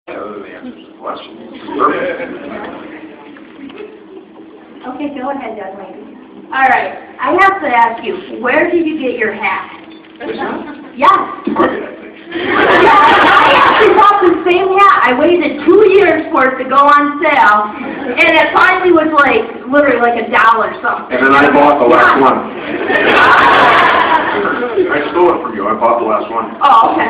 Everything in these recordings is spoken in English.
Other than the answers to the question. Perfect. Okay, go ahead, young lady. All right, I have to ask you, where did you get your hat? Which one? Yes. Target, I think. I actually bought the same hat. I waited 2 years for it to go on sale, and it finally was like, literally like $1 something. And then I bought the last one. I stole it from you. I bought the last one. Oh, okay.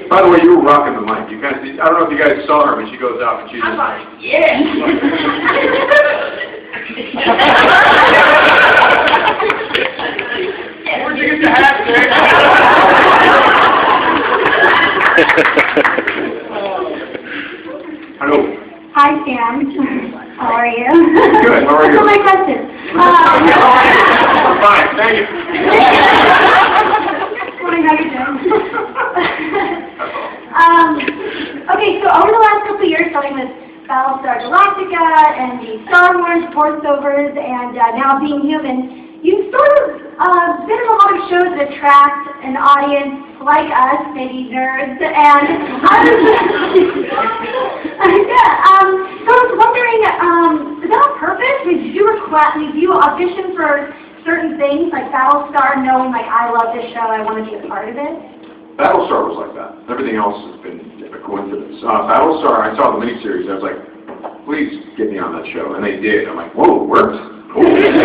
By the way, you were rocking the mic. You guys, I don't know if you guys saw her, but she goes out and she just... I'm like, yeah. Where'd you get the hat, Dick? Hello. Hi, Sam. How are you? Good. How are you? That's my question. I'm fine. Thank you. Morning. How you doing? Okay, so over the last couple of years, starting with Battlestar Galactica and the Star Wars voiceovers, and now Being Human, you've sort of been in a lot of shows that attract an audience like us, maybe nerds, and so I was wondering, is that on purpose? Did you audition for certain things, like Battlestar, knowing, like, I love this show, I want to be a part of it? Battlestar was like that. Everything else has been a coincidence. Battlestar, I saw the miniseries. I was like, please get me on that show. And they did. I'm like, whoa, it worked? Cool. It's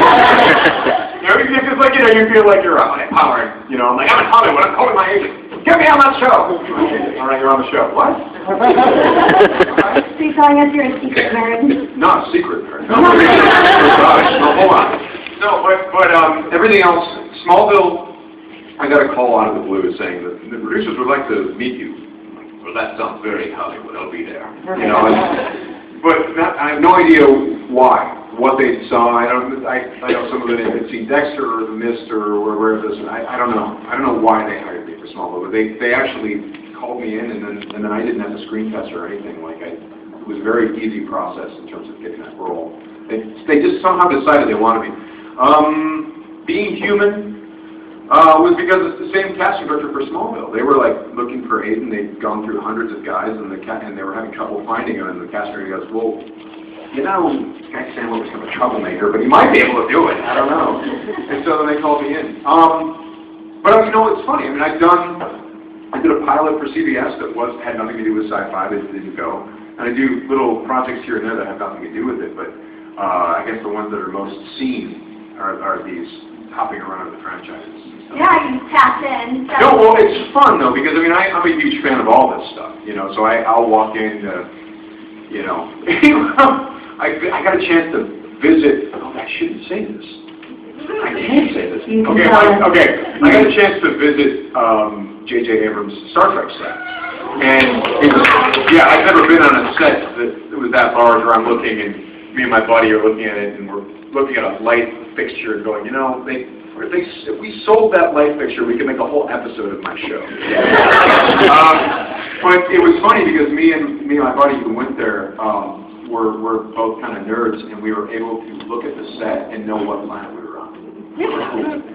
like, you feel like you're empowered. I'm like, I'm in Hollywood. I'm calling my agent. Get me on that show. All right, you're on the show. What? So you're telling us you're a secret nerd? Not a secret nerd. No, hold on. No, but everything else, Smallville, I got a call out of the blue saying that the producers would like to meet you. Well, that sounds very Hollywood. I'll be there. But I have no idea why, what they saw. I know some of it had seen Dexter or The Mist or wherever this. I don't know. I don't know why they hired me for Smallville. But they actually called me in, and then I didn't have a screen test or anything. It was a very easy process in terms of getting that role. They just somehow decided they wanted me. Being Human. Was because it's the same casting director for Smallville. They were like looking for Aiden. They'd gone through hundreds of guys, and they were having trouble finding him. And the casting director goes, "Well, Guy Sam was kind of a troublemaker, but he might be able to do it. I don't know." And so then they called me in. But it's funny. I mean, I did a pilot for CBS that had nothing to do with sci-fi. That didn't go, and I do little projects here and there that have nothing to do with it. But I guess the ones that are most seen are these hopping around in the franchises. Yeah, you tapped in. So. No, well, it's fun though because I'm a huge fan of all this stuff, So I'll walk in, I got a chance to visit. Oh, I shouldn't say this. I can't say this. Okay. I got a chance to visit J.J. Abrams' Star Trek set, and I've never been on a set that was that large where I'm looking and me and my buddy are looking at it and we're looking at a light fixture and going, if we sold that light fixture, we could make a whole episode of my show. But it was funny because me and my buddy who went there were both kind of nerds, and we were able to look at the set and know what planet we were on.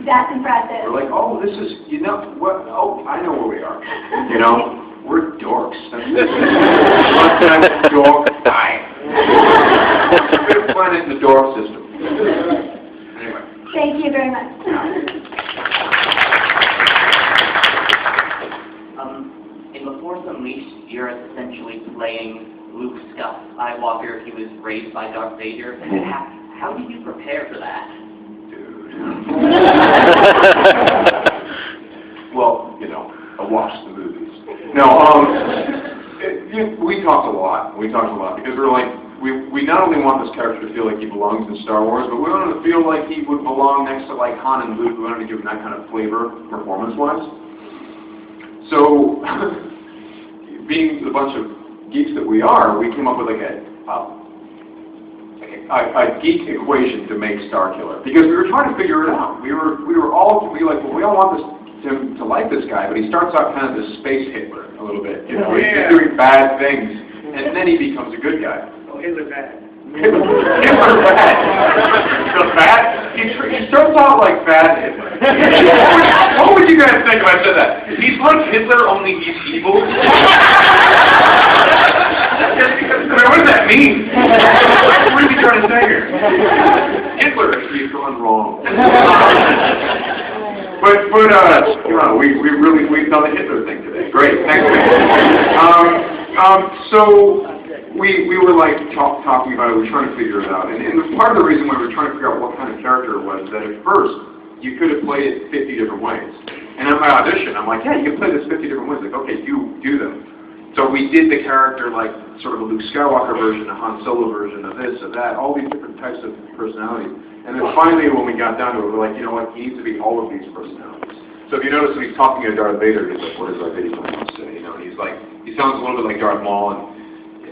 That's impressive. We're like, oh, this is, what? Oh, I know where we are. We're dorks. That's dork. Fifth planet in the dork system. Anyway. Thank you very much. In The Force Unleashed, you're essentially playing Luke Skywalker if he was raised by Darth Vader. How did you prepare for that? Dude. Well, I watched the movies. No, we talked a lot. Because we're like, we not only want this character to feel like he belongs in Star Wars, but we want him to feel like he would belong next to like Han and Luke. We wanted to give him that kind of flavor, performance-wise. So, being the bunch of geeks that we are, we came up with like a geek equation to make Starkiller because we were trying to figure it out. We all want him to like this guy, but he starts out kind of this space Hitler a little bit. He's doing bad things, and then he becomes a good guy. Hitler bad. Hitler bad. The bad? He starts out like bad Hitler. What would you guys think if I said that? He's like Hitler, only he's evil. mean? What is he trying to say here? Hitler, he's gone wrong. But you know, we've done the Hitler thing today. Great, next thing. So we were like talking about it. We were trying to figure it out, and part of the reason why we were trying to figure out what kind of character it was that at first you could have played it 50 different ways. And at my audition, I'm like, yeah, you can play this 50 different ways. Like, okay, you do them. So we did the character like sort of a Luke Skywalker version, a Han Solo version, of this, of that, all these different types of personalities. And then finally, when we got down to it, we're like, you know what, he needs to be all of these personalities. So if you notice when he's talking to Darth Vader, he's like, what does Darth Vader want to say? You know, he's like, he sounds a little bit like Darth Maul, and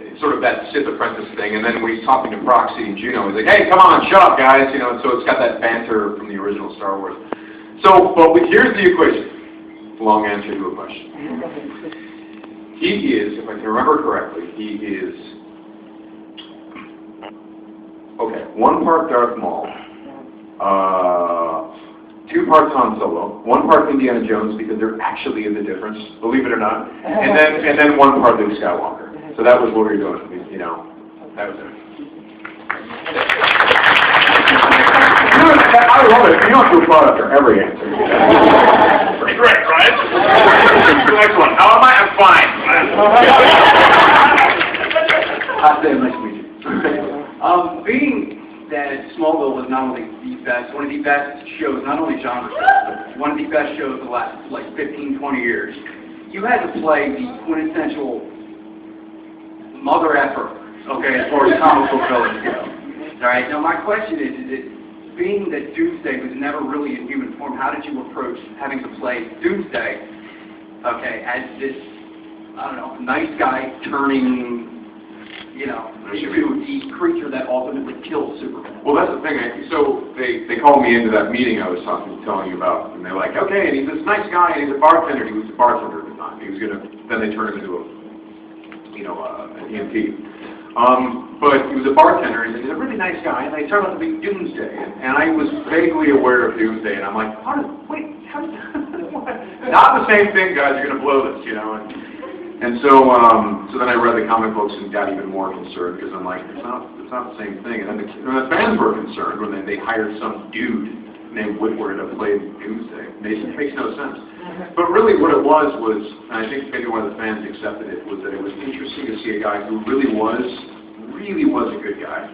it's sort of that Sith apprentice thing. And then when he's talking to Proxy and Juno, he's like, hey, come on, shut up, guys. You know, and so it's got that banter from the original Star Wars. So, but here's the equation. Long answer to a question. He is, if I can remember correctly, he is, okay, 1 part Darth Maul, 2 parts Han Solo, 1 part Indiana Jones, because there actually is a difference, believe it or not, and then 1 part Luke Skywalker. So that was what we were doing, you know, that was it. I love it. You don't have to applaud after every answer. Pretty great, right? Next one. How am I? I'm fine. Hi, Sam. Nice to meet you. Being that Smallville was not only the best, one of the best shows, not only genre shows, but one of the best shows of the last, like, 15, 20 years, you had to play the quintessential mother effer, okay, as far as comic book villains go. All right, now my question is it, being that Doomsday was never really in human form, how did you approach having to play Doomsday, okay, as this, I don't know, nice guy turning, you know, into the creature that ultimately kills Superman? Well, that's the thing. So they called me into that meeting I was telling you about, and they're like, okay, and he's this nice guy, and he's a bartender. He was a bartender at the time. He was then they turned him into an EMT. But he was a bartender, and he's a really nice guy, and they turned out to be Doomsday. And I was vaguely aware of Doomsday, and I'm like, how not the same thing, guys, you're going to blow this, you know. And so then I read the comic books and got even more concerned, because I'm like, it's not the same thing. And then the fans were concerned when they hired some dude named Witwer to play Doomsday. It makes no sense. But really what it was, and I think maybe why the fans accepted it, was that it was interesting to see a guy who really was a good guy,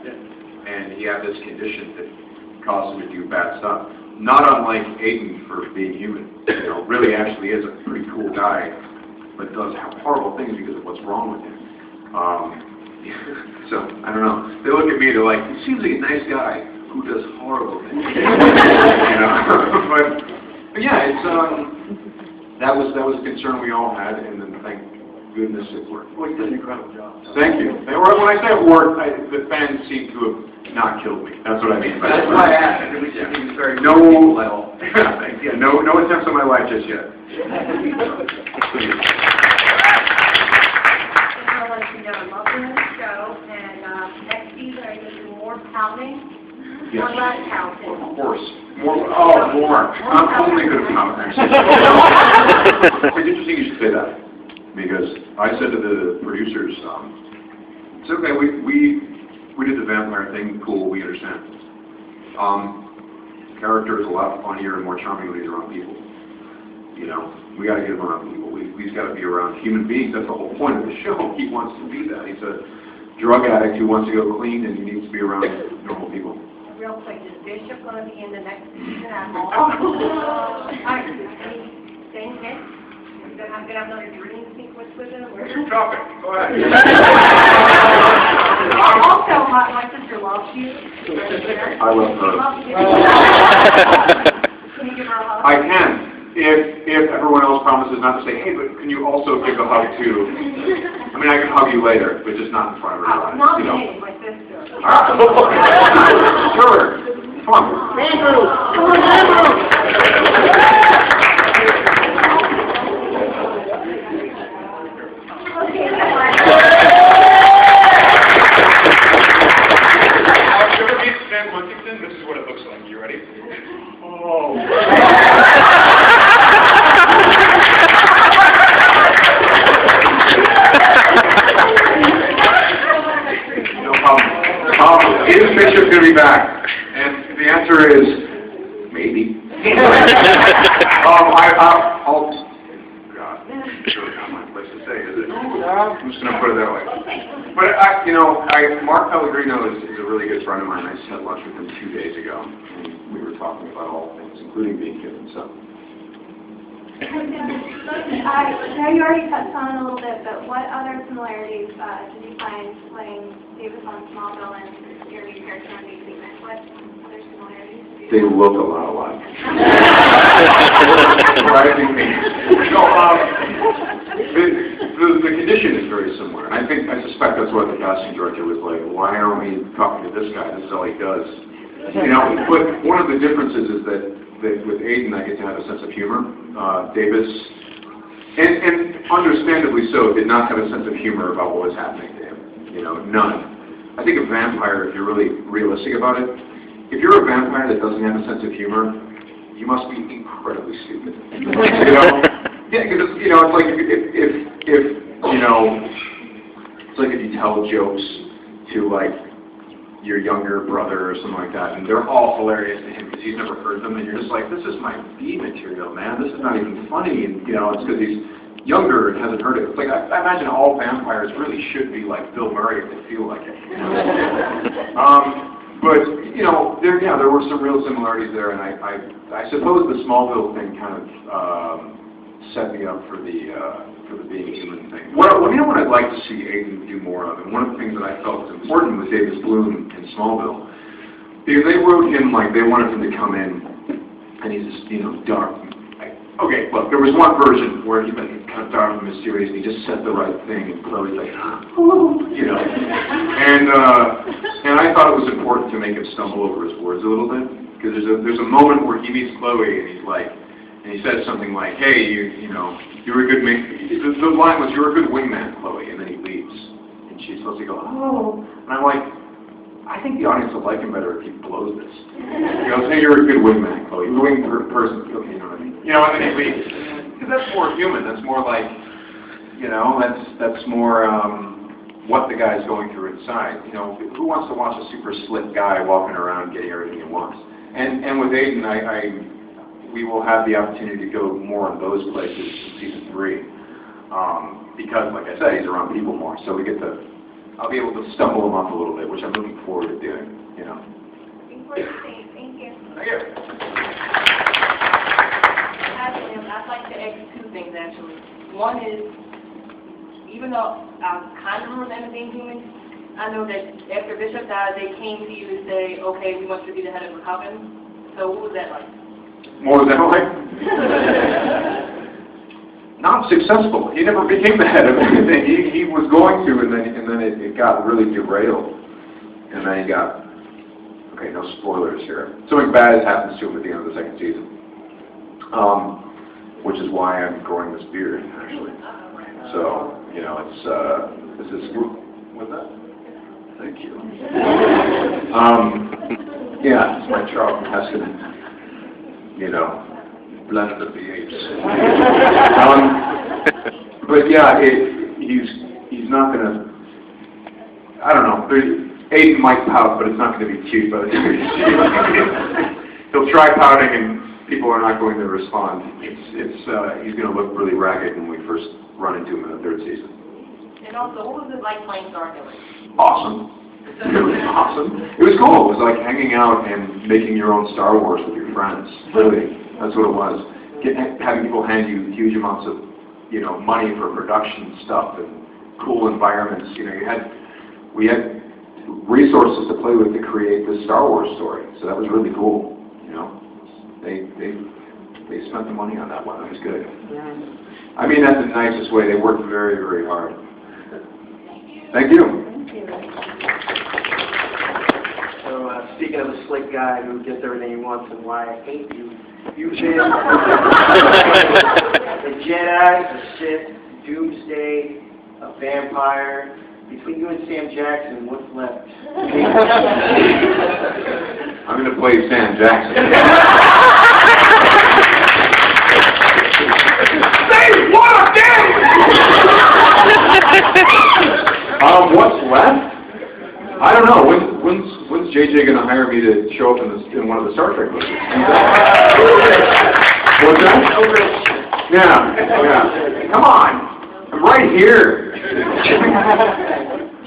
and he had this condition that caused him to do bad stuff. Not unlike Aiden for being human. You know, really actually is a pretty cool guy, but does horrible things because of what's wrong with him. So, I don't know. They look at me, they're like, he seems like a nice guy who does horrible things. You know? but yeah, it's that was a concern we all had, and then thank goodness it worked. Well, you did an incredible job. Thank you. When I say it worked, the fans seem to have not killed me. That's what I mean. That's why I asked. It was just very no attempts on my life just yet. Please. I'd like to know, I'm loving the show, and next season are you going to do more counting Yes. or less counting? Of course. More. I'm only good at comics. It's interesting you should say that, because I said to the producers, it's okay, we did the vampire thing, cool, we understand. Character is a lot funnier and more charming when he's around people. You know, we got to get him around people. He's got to be around human beings. That's the whole point of the show. He wants to be that. He's a drug addict who wants to go clean, and he needs to be around normal people. Real quick, is Bishop going to be in the next season at all? Anything next? I'm going to have another dream sequence with him? Drop it. Go ahead. Also, my sister loves you. I love her. Can you give her a hug? I can. If everyone else promises not to say, hey, but can you also give a hug too? I mean, I can hug you later, but just not in front of her. Not You know. me, my sister. Sure. Come on. Andrew. Come on, Andrew. This is what it looks like. You ready? Oh. be back? And the answer is, maybe. I'll, God, it's really not my place to say, is it? I'm just going to put it that way. But, Mark Pellegrino is a really good friend of mine. I just had lunch with him 2 days ago, and we were talking about all things, including being human, so. I know you already touched on it a little bit, but what other similarities did you find playing Davis on Smallville and your new character on Big Segment? What other similarities? They look a lot alike. Surprising me. No, the condition is very similar, and I suspect that's what the casting director was like. Why aren't we talking to this guy? This is all he does. But one of the differences is that with Aiden, I get to have a sense of humor. Davis, and understandably so, did not have a sense of humor about what was happening to him. None. I think a vampire, if you're really realistic about it, if you're a vampire that doesn't have a sense of humor, you must be incredibly stupid. Yeah, because it's like it's like if you tell jokes to like your younger brother or something like that, and they're all hilarious to him because he's never heard them, and you're just like, this is my B material, man. This is not even funny, and it's because he's younger and hasn't heard it. It's like I imagine all vampires really should be like Bill Murray if they feel like it. But there were some real similarities there, and I suppose the Smallville thing kind of set me up for the being human thing. What I'd like to see Aiden do more of, and one of the things that I felt was important with Davis Bloom in Smallville, because they wrote him like they wanted him to come in, and he's just dark. Okay, look, there was one version where he been kind of dark and mysterious, and he just said the right thing, and Chloe's like, and I thought it was important to make him stumble over his words a little bit, because there's a moment where he meets Chloe, and he's like. And he says something like, hey, you're a good man. The line was, you're a good wingman, Chloe. And then he leaves. And she's supposed to go, oh. And I'm like, I think the audience will like him better if he blows this. Say you're a good wingman, Chloe. Wing person. Okay, you know what I mean? And then he leaves. Because that's more human. That's more like, that's more what the guy's going through inside. Who wants to watch a super slick guy walking around getting everything he wants? And with Aiden, we will have the opportunity to go more in those places in season 3, because, like I said, he's around people more. So I'll be able to stumble him up a little bit, which I'm looking forward to doing. Looking forward to seeing. Thank you. Thank you. Actually, I'd like to ask 2 things, actually. One is, even though I kind of remember them being human, I know that after Bishop died, they came to you to say, okay, we want you to be the head of the coven. So what was that like? What was that like? Not successful. He never became the head of anything. He was going to, and then it got really derailed. And then he got, okay, no spoilers here. Something bad happens to him at the end of the 2nd season. Which is why I'm growing this beard, actually. So, this is, what's that? Thank you. Yeah, it's my Charlton Heston. Blend of the apes. But yeah, he's not gonna. I don't know. Aiden might pout, but it's not going to be cute. But he'll try pouting, and people are not going to respond. He's going to look really ragged when we first run into him in the 3rd season. And also, what was it like playing Star Killer? Awesome. It was awesome. It was cool. It was like hanging out and making your own Star Wars with your friends. Really, that's what it was. Having people hand you huge amounts of, money for production stuff and cool environments. We had resources to play with to create this Star Wars story. So that was really cool. They spent the money on that one. That was good. I mean that in the nicest way. They worked very, very hard. Thank you. So, speaking of a slick guy who gets everything he wants and why I hate you, you've been a Jedi, a Sith, Doomsday, a vampire. Between you and Sam Jackson, what's left? I'm going to play Sam Jackson. Say what again? What's left? I don't know. When's JJ going to hire me to show up in one of the Star Trek movies? What's that? Yeah. Come on. I'm right here.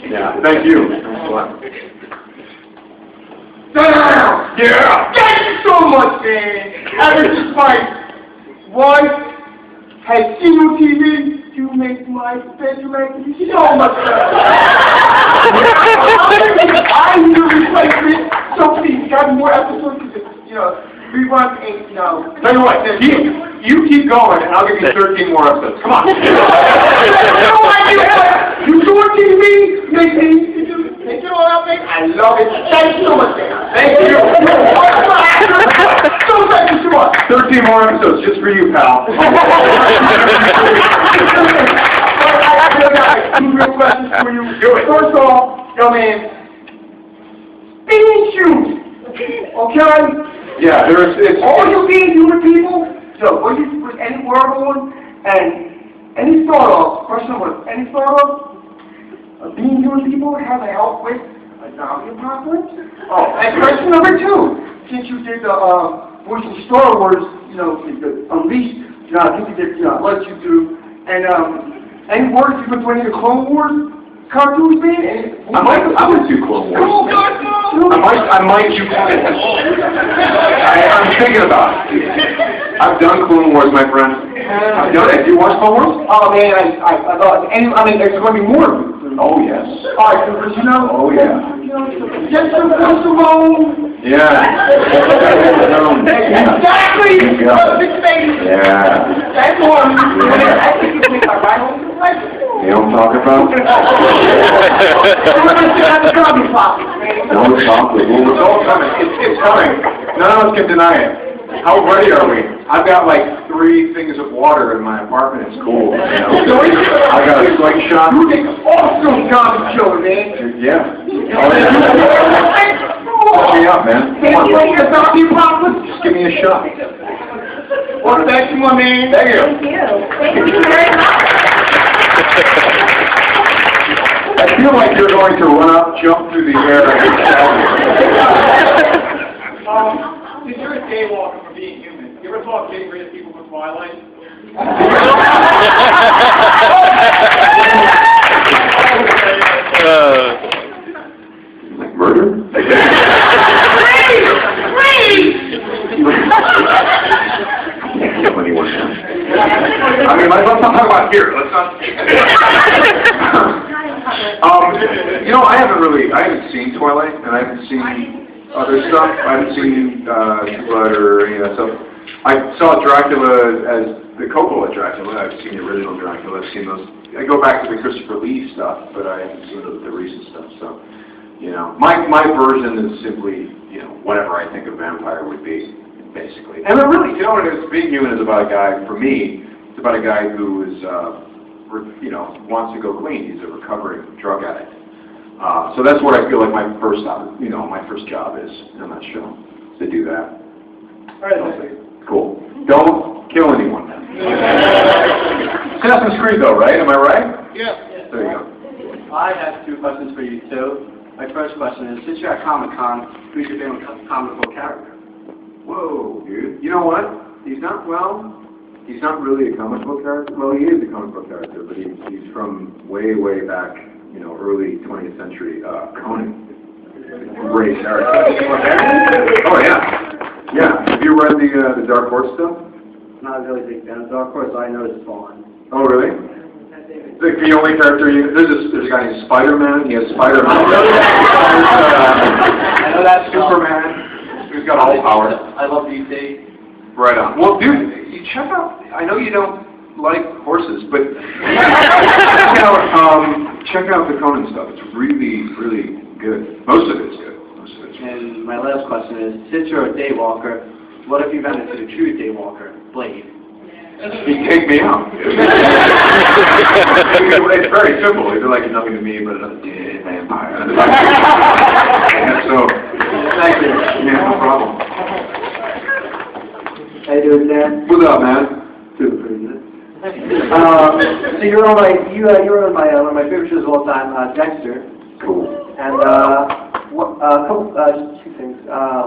Yeah, thank you. Thanks a lot. Yeah. Thank you so much, man. Ever since my wife has seen you on TV, you make my bedroom activity so much better. I need a replacement, so please, got more episodes, rerun, and, Tell you what, you keep going, and I'll give you 13 more episodes. Come on. You do on TV, make it all out, man. I love it. Thank you so much, man. Thank you. So thank you so much. 13 more episodes just for you, pal. I got 2 real questions for you. Do it. First off, man, being shoes, okay? Yeah, it's All you being human people, what you put any word on, and any startup, question was, any startup, being human people have a help with a zombie apocalypse? Oh, and question number 2, since you did the, Star Wars, the Unleashed, I think you did, what you do, and, any words you could put in the Clone Wars cartoons, man? I would do Clone Wars. Oh, God, no! I might do I'm thinking about it. I've done Clone Wars, my friend. I've done it. You watch Clone Wars? Oh, man, I thought, and I mean, there's going to be more of them. Oh, yes. All right, but Oh, yeah. just some Simone. Yeah. Exactly. Yeah. That's one. I think you make my right home. You know what I'm talking about? Don't talk. It's all coming. It's coming. None of us can deny it. How ready are we? I've got like 3 things of water in my apartment. It's cool. I got a slingshot. You think awesome zombie killer, man. Yeah. Hook me up, man. Come on. Just give me a shot. Well, thank you, my man. Thank you. Thank you. Thank you very much. I feel like you're going to run up, jump through the air, and Since you're a daywalker for being human, you ever thought getting rid of people with Twilight? like murder? Please! Can't kill anyone now. I mean, let's not talk about here. Let's not. I haven't seen Twilight, and I haven't seen other stuff. I haven't seen True Blood or any of that stuff. I saw Dracula as the Coppola Dracula. I've seen the original Dracula. I've seen those. I go back to the Christopher Lee stuff, but I haven't seen the recent stuff. So, my version is simply, whatever I think a vampire would be, basically. And it really, what it is, being human is about a guy. For me, it's about a guy who is, wants to go clean. He's a recovering drug addict. So that's what I feel like my first job is on that show, to do that. All right, cool. Don't kill anyone. Assassin's Creed, though, right? Am I right? Yeah. There you go. I have 2 questions for you, too. My first question is, since you're at Comic-Con, who's your favorite comic book character? Whoa, dude. You know what? He's not really a comic book character. Well, he is a comic book character, but he's from way, way back, early 20th century. Conan. Great character. Oh, yeah. Yeah. Have you read the Dark Horse stuff? Not a really big fan of Dark Horse, I know it's Spawn. Oh, really? The only character there's a guy named Spider-Man. He has Spider-Man. I know that's Superman. Who's got all power. I love DC. Right on. Well, dude, you check out. I know you don't like horses, but check out the Conan stuff. It's really, really good. Most of it's good. And my last question is, since you're a daywalker, what if you ran into the true daywalker, Blade? He'd take me out. It's very simple. He'd be like, nothing to me but a dead vampire. So, thank you. Yeah, no problem. How you doing, Dan? What's up, man? Doing pretty good. So you're on my one of my favorite shows of all time, Dexter. Cool. And Just two things.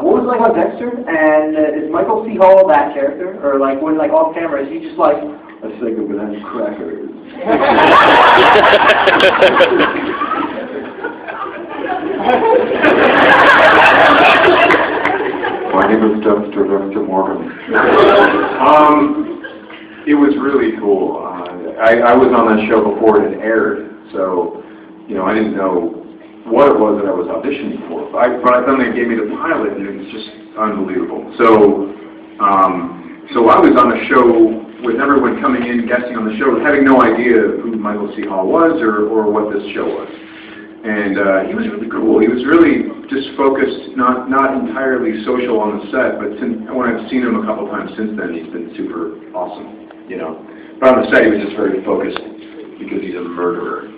What was it like on Dexter? And is Michael C. Hall that character? Or like, when like off camera, is he just like, let's say good with them crackers? My name is Dexter Morgan. It was really cool. I was on that show before it had aired, so, you know, I didn't know what it was that I was auditioning for. But then they gave me the pilot, and it was just unbelievable. So I was on the show with everyone coming in, guessing on the show, having no idea who Michael C. Hall was or what this show was. And he was really cool. He was really just focused, not entirely social on the set, but when I've seen him a couple times since then, he's been super awesome, you know. But on the set, he was just very focused because he's a murderer.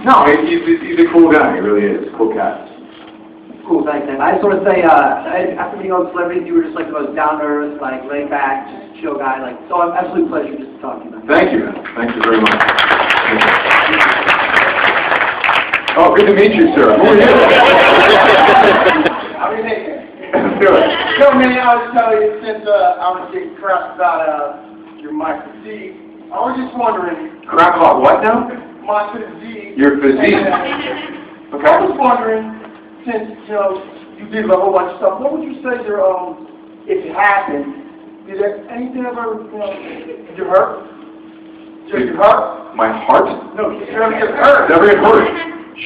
No, he's a cool guy. He really is. Cool cat. Cool, thanks, man. I just want to say, after being on Celebrities, you were just like the most down-to-earth, like laid-back, just chill guy. Like, so I'm absolute pleasure just to talk to you, man. Thank you, man. Thank you very much. Thank you. Oh, good to meet you, sir. Who are you? How are you doing? Good. No, man, I was telling you, since I was getting crap about your my physique, I was just wondering. Crap about what now? My physique. Your physique. Okay. I was wondering, since, you know, you did a whole bunch of stuff, what would you say your, if it happened, did there anything ever, you know, did you hurt? Did you hurt? My heart? No, did you ever get hurt? Never get hurt.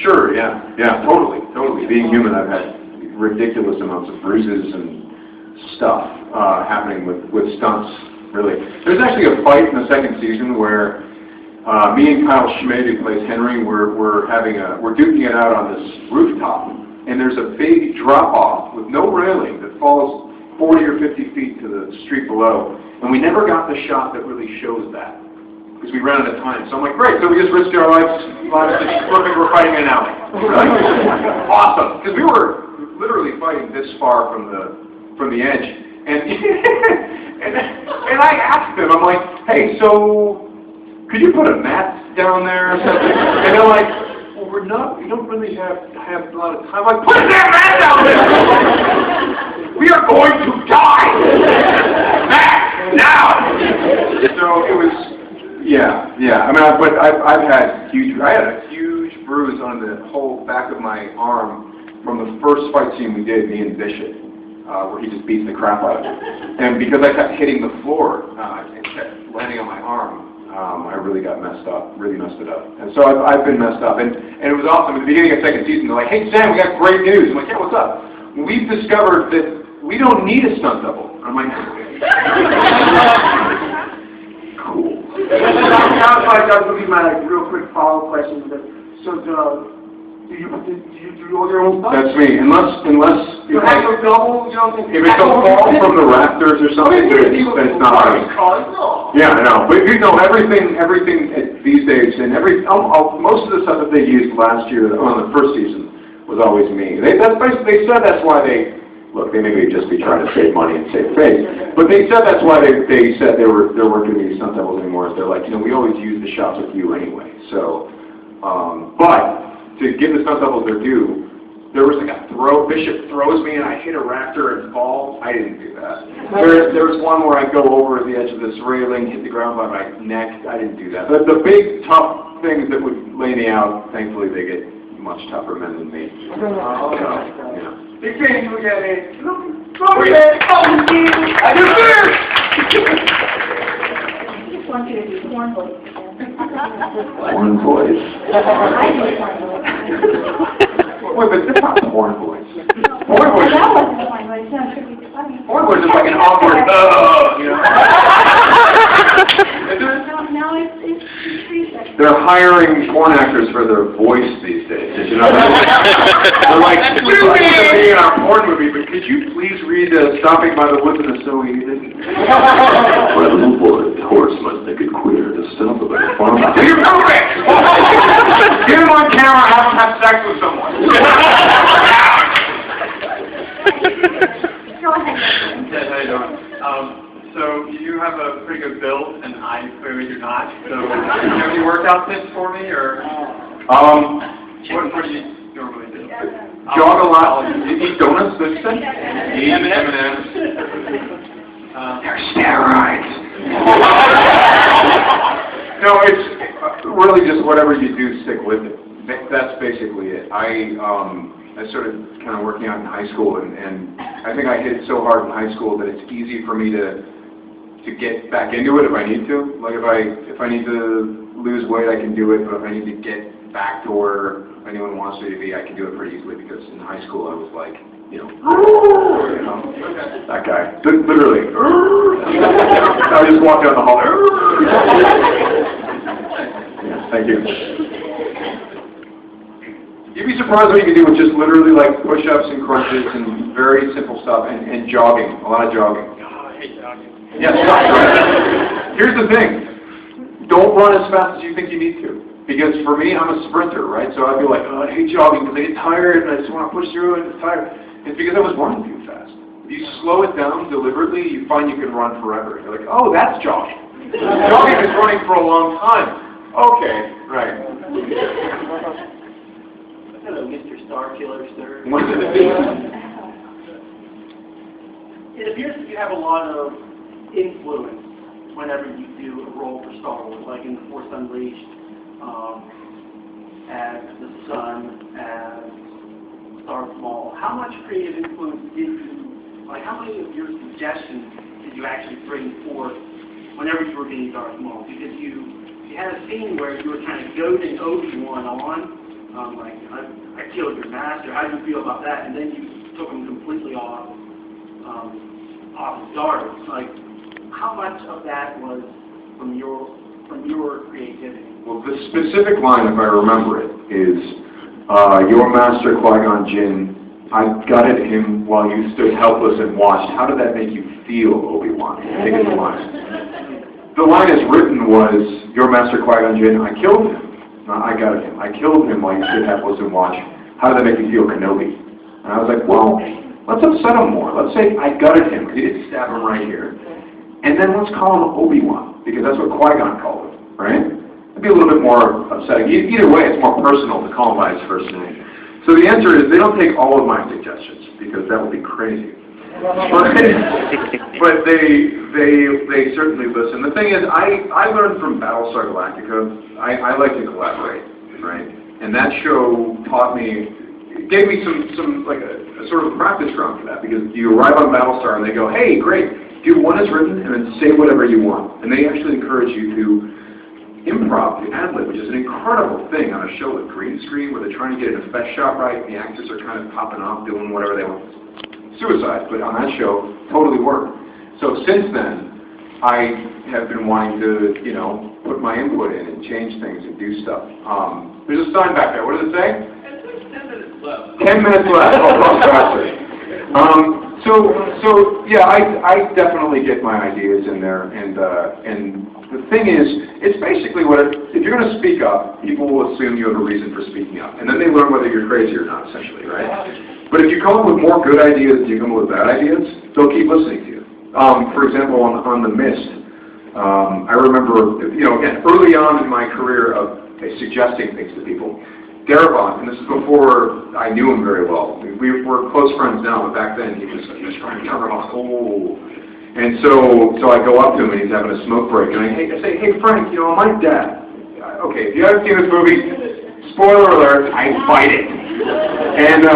Sure, yeah, totally. Being human, I've had ridiculous amounts of bruises and stuff happening with stunts, really. There's actually a fight in the second season where me and Kyle Schmid, who plays Henry, we're duking it out on this rooftop, and there's a big drop-off with no railing that falls 40 or 50 feet to the street below, and we never got the shot that really shows that, because we ran out of time. So I'm like, great, so we just risked our lives, it's perfect, we're fighting in an alley. Right? Awesome, because we were literally fighting this far from the edge, and and I asked them, I'm like, hey, so could you put a mat down there or something? And they're like, well, we don't really have a lot of time. I'm like, put that mat down there! We are going to die! Mat, now! So it was, yeah. I mean, I had a huge bruise on the whole back of my arm from the first fight scene we did, me and Bishop, where he just beats the crap out of me. And because I kept hitting the floor and kept landing on my arm, I really got messed up, really messed it up. And so I've been messed up. And it was awesome. At the beginning of the second season, they're like, hey, Sam, we got great news. I'm like, yeah, what's up? We've discovered that we don't need a stunt double. I'm like, cool. That would be my real quick follow-up question. So, do you do all your own stuff? That's me. Unless You have no double, you don't think... if it's a fall from the rafters or something, then it's not right. Yeah, I know. But you know, everything these days, and most of the stuff that they used last year on the first season was always me. They said that's why they may just be trying to save money and save face. But they said that's why they said they weren't going to be stunt doubles anymore. They're like, you know, we always use the shots with you anyway. So, but to give the stunt doubles their due, there was like a Bishop throws me and I hit a rafter and fall. I didn't do that. There was one where I go over the edge of this railing, hit the ground by my neck. I didn't do that. But the big, tough things that would lay me out, thankfully they get much tougher men than me. Yeah. They can't even get it. Look at it. I do this. I just want you to do corn voice. Porn voice. Wait, but that's not porn voice. Porn voice. That wasn't corn voice. No, it should be funny. Porn voice is like an awkward, you know. No, it's research. They're hiring porn actors for their voice these days. Did you know that? They're like, we want you to be in our porn movie, but could you please read Stopping by the Woods in a So Easy? My little boy, horseman, naked queer, to stop about a farm. Do you know it? Get him on camera, have him have sex with someone. Go ahead. Ted, how you doing? So you have a pretty good build, and I clearly do not. So do you have any workout tips for me, or what do you normally do? Jog a lot. Eat donuts, this thing? Eat M&Ms. They're steroids. No, it's really just whatever you do, stick with it. That's basically it. I started kind of working out in high school, and I think I hit it so hard in high school that it's easy for me to get back into it if I need to. Like if I need to lose weight, I can do it. But if I need to get back to where anyone wants me to be, I can do it pretty easily, because in high school I was like, that guy, literally. I just walked down the hall. Yeah, thank you. You'd be surprised what you can do with just literally like push-ups and crunches and very simple stuff, and jogging, a lot of jogging. Oh, I hate jogging. Yes, right. Here's the thing. Don't run as fast as you think you need to. Because for me, I'm a sprinter, right? So I'd be like, oh, I hate jogging because I get tired and I just want to push through and it's tired. It's because I was running too fast. If you slow it down deliberately, you find you can run forever. You're like, oh, that's jogging. Jogging is running for a long time. Okay, right. Hello, Mr. Starkiller, sir. It appears that you have a lot of influence whenever you do a role for Star Wars, like in The Force Unleashed, as the Son, as Darth Maul. How much creative influence did you, like how many of your suggestions did you actually bring forth whenever you were being Darth Maul? Because you had a scene where you were kind of goading Obi-Wan on, like, I killed your master, how do you feel about that? And then you took him completely off his guard. Like, how much of that was from your creativity? Well, the specific line, if I remember it, is, your master Qui-Gon Jinn, I gutted him while you stood helpless and watched. How did that make you feel, Obi-Wan? I think it's the line. The line as written was, your master Qui-Gon Jinn, I killed him. I gutted him. I killed him while you stood helpless and watched. How did that make you feel, Kenobi? And I was like, well, let's upset him more. Let's say I gutted him, because he did stab him right here. And then let's call him Obi-Wan, because that's what Qui-Gon called him, right? It'd be a little bit more upsetting. Either way, it's more personal to call him by his first name. So the answer is, they don't take all of my suggestions, because that would be crazy. But they certainly listen. The thing is, I learned from Battlestar Galactica, I like to collaborate, right? And that show taught me, it gave me some like a sort of practice ground for that, because you arrive on Battlestar and they go, hey, great, do one as written and then say whatever you want. And they actually encourage you to improv, the ad-lib, which is an incredible thing on a show with green screen where they're trying to get an effect shot right, and the actors are kind of popping off, doing whatever they want. Suicide, but on that show, totally worked. So since then, I have been wanting to, put my input in and change things and do stuff. There's a sign back there. What does it say? 10 minutes left. 10 minutes left. Oh, faster. So yeah, I definitely get my ideas in there, and the thing is, it's basically if you're going to speak up, people will assume you have a reason for speaking up, and then they learn whether you're crazy or not, essentially, right? But if you come up with more good ideas than you come up with bad ideas, they'll keep listening to you. For example, on The Mist, I remember, again, early on in my career of suggesting things to people, Darabont, and this is before I knew him very well. We're close friends now, but back then he was trying to cover off. Oh. And so I go up to him and he's having a smoke break, and I say, hey Frank, my dad. Okay, if you haven't seen this movie, spoiler alert, I fight it. And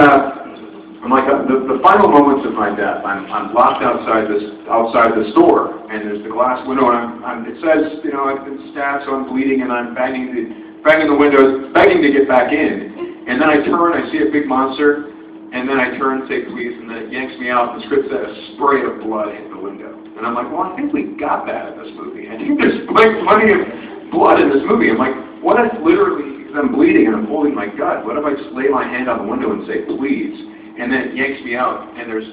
I'm like, the final moments of my death, I'm locked outside the store, and there's the glass window, and it says, I've been stabbed, so I'm bleeding, and I'm banging the windows, begging to get back in. And then I turn, I see a big monster, and then I turn and say please, and then it yanks me out, and the script said a spray of blood hit the window. And I'm like, well, I think we got that in this movie. I think there's plenty of blood in this movie. I'm like, what if literally, because I'm bleeding and I'm holding my gut, what if I just lay my hand on the window and say please, and then it yanks me out, and there's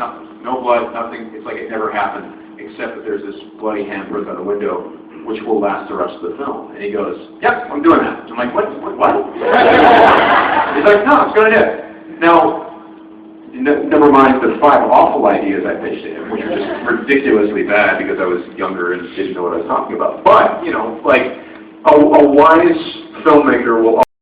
nothing, no blood, nothing, it's like it never happened, except that there's this bloody handprint on the window, which will last the rest of the film. And he goes, yep, I'm doing that. I'm like, what? He's like, no, it's a good idea. Now, never mind the 5 awful ideas I pitched to him, which were just ridiculously bad because I was younger and didn't know what I was talking about. But, like, a wise filmmaker will